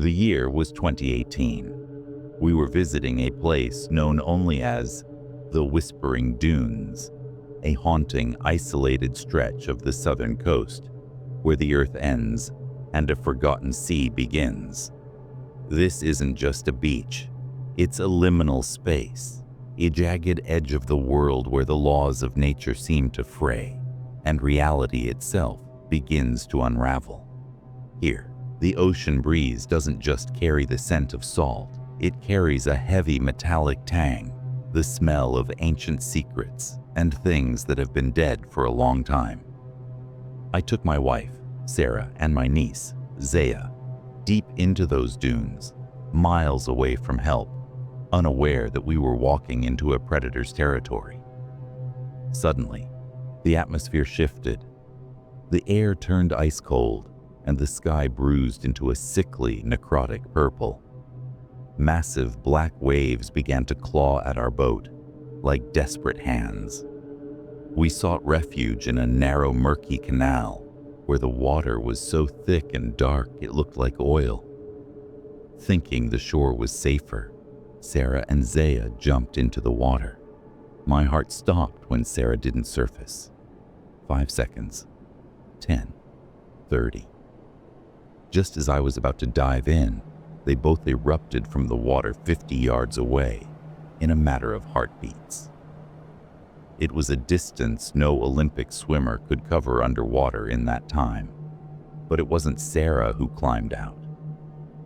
The year was 2018. We were visiting a place known only as the Whispering Dunes, a haunting, isolated stretch of the southern coast where the earth ends and a forgotten sea begins. This isn't just a beach, it's a liminal space, a jagged edge of the world where the laws of nature seem to fray and reality itself begins to unravel. Here, the ocean breeze doesn't just carry the scent of salt, it carries a heavy metallic tang, the smell of ancient secrets and things that have been dead for a long time. I took my wife, Sarah, and my niece, Zaya, deep into those dunes, miles away from help, unaware that we were walking into a predator's territory. Suddenly, the atmosphere shifted. The air turned ice cold, and the sky bruised into a sickly, necrotic purple. Massive black waves began to claw at our boat, like desperate hands. We sought refuge in a narrow, murky canal where the water was so thick and dark it looked like oil. Thinking the shore was safer, Sarah and Zaya jumped into the water. My heart stopped when Sarah didn't surface. 5 seconds, 10, 30. Just as I was about to dive in, they both erupted from the water 50 yards away in a matter of heartbeats. It was a distance no Olympic swimmer could cover underwater in that time, but it wasn't Sarah who climbed out.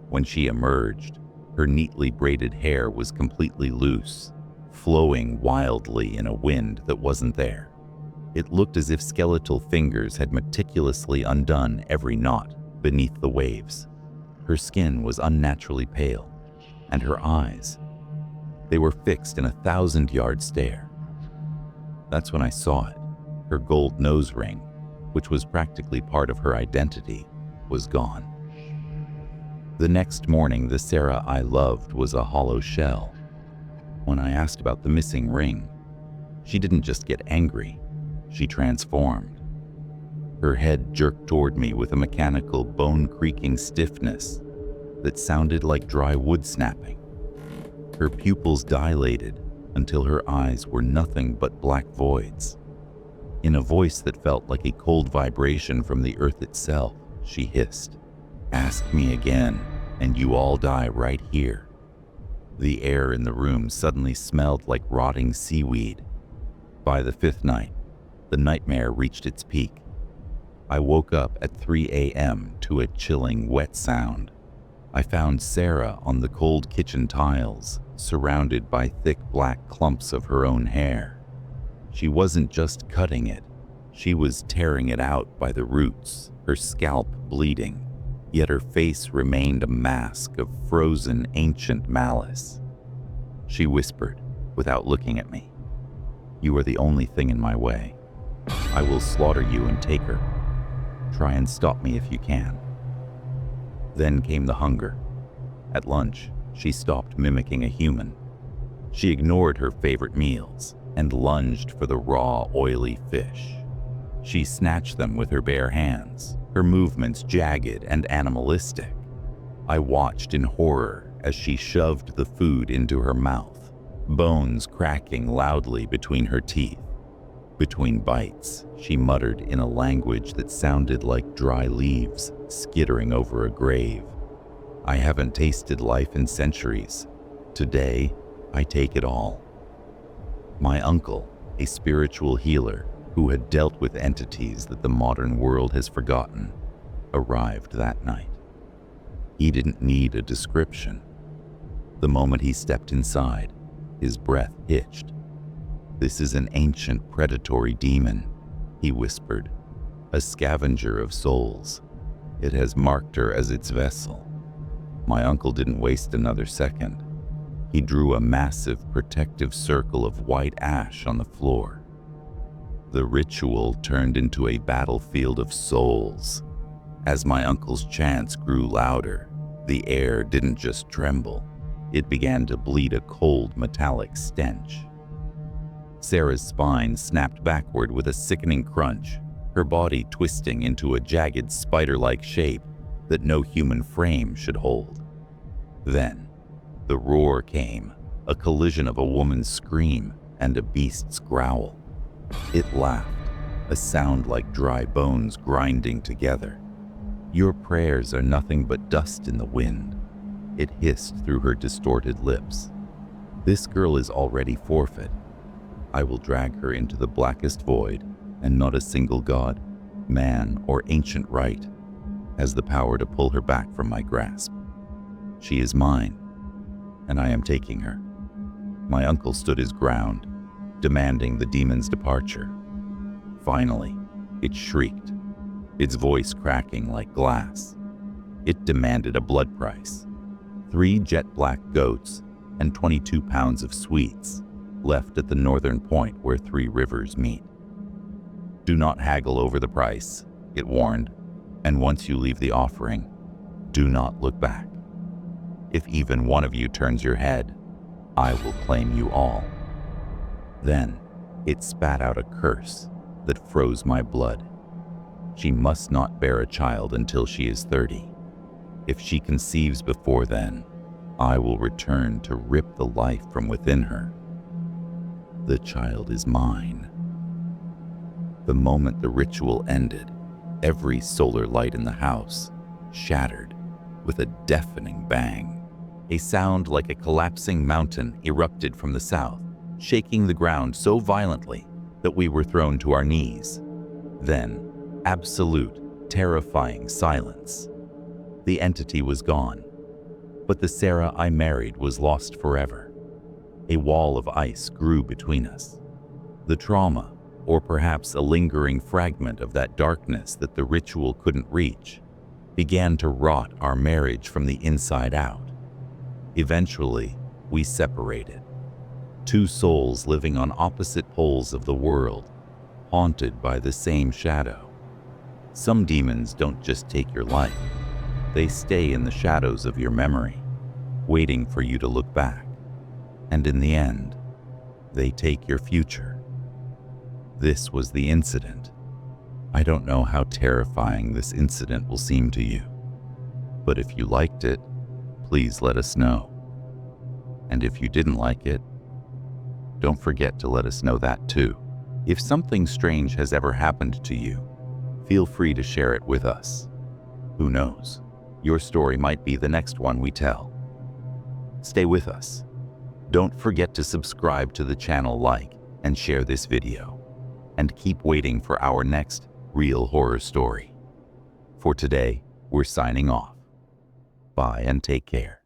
When she emerged, her neatly braided hair was completely loose, flowing wildly in a wind that wasn't there. It looked as if skeletal fingers had meticulously undone every knot beneath the waves. Her skin was unnaturally pale, and her eyes, they were fixed in a 1,000-yard stare. That's when I saw it. Her gold nose ring, which was practically part of her identity, was gone. The next morning, the Sarah I loved was a hollow shell. When I asked about the missing ring, she didn't just get angry, she transformed. Her head jerked toward me with a mechanical, bone-creaking stiffness that sounded like dry wood snapping. Her pupils dilated until her eyes were nothing but black voids. In a voice that felt like a cold vibration from the earth itself, she hissed, "Ask me again, and you all die right here." The air in the room suddenly smelled like rotting seaweed. By the 5th night, the nightmare reached its peak. I woke up at 3 a.m. to a chilling, wet sound. I found Sarah on the cold kitchen tiles, surrounded by thick black clumps of her own hair. She wasn't just cutting it, she was tearing it out by the roots, her scalp bleeding, yet her face remained a mask of frozen ancient malice. She whispered, without looking at me, "You are the only thing in my way. I will slaughter you and take her. Try and stop me if you can." Then came the hunger. At lunch, she stopped mimicking a human. She ignored her favorite meals and lunged for the raw, oily fish. She snatched them with her bare hands, her movements jagged and animalistic. I watched in horror as she shoved the food into her mouth, bones cracking loudly between her teeth. Between bites, she muttered in a language that sounded like dry leaves skittering over a grave. "I haven't tasted life in centuries. Today, I take it all." My uncle, a spiritual healer who had dealt with entities that the modern world has forgotten, arrived that night. He didn't need a description. The moment he stepped inside, his breath hitched. "This is an ancient predatory demon," he whispered, "a scavenger of souls. It has marked her as its vessel." My uncle didn't waste another second. He drew a massive protective circle of white ash on the floor. The ritual turned into a battlefield of souls. As my uncle's chants grew louder, the air didn't just tremble, it began to bleed a cold metallic stench. Sarah's spine snapped backward with a sickening crunch, her body twisting into a jagged spider-like shape that no human frame should hold. Then, the roar came, a collision of a woman's scream and a beast's growl. It laughed, a sound like dry bones grinding together. "Your prayers are nothing but dust in the wind," it hissed through her distorted lips. "This girl is already forfeit. I will drag her into the blackest void, and not a single god, man, or ancient rite has the power to pull her back from my grasp. She is mine, and I am taking her." My uncle stood his ground, demanding the demon's departure. Finally, it shrieked, its voice cracking like glass. It demanded a blood price: 3 jet-black goats and 22 pounds of sweets, left at the northern point where 3 rivers meet. "Do not haggle over the price," it warned, "and once you leave the offering, do not look back. If even one of you turns your head, I will claim you all." Then it spat out a curse that froze my blood. "She must not bear a child until she is 30. If she conceives before then, I will return to rip the life from within her. The child is mine." The moment the ritual ended, every solar light in the house shattered with a deafening bang. A sound like a collapsing mountain erupted from the south, shaking the ground so violently that we were thrown to our knees. Then, absolute, terrifying silence. The entity was gone, but the Sarah I married was lost forever. A wall of ice grew between us. The trauma, or perhaps a lingering fragment of that darkness that the ritual couldn't reach, began to rot our marriage from the inside out. Eventually, we separated. 2 souls living on opposite poles of the world, haunted by the same shadow. Some demons don't just take your life. They stay in the shadows of your memory, waiting for you to look back. And in the end, they take your future. This was the incident. I don't know how terrifying this incident will seem to you, but if you liked it, please let us know. And if you didn't like it, don't forget to let us know that too. If something strange has ever happened to you, feel free to share it with us. Who knows? Your story might be the next one we tell. Stay with us. Don't forget to subscribe to the channel, like, and share this video. And keep waiting for our next real horror story. For today, we're signing off. Bye and take care.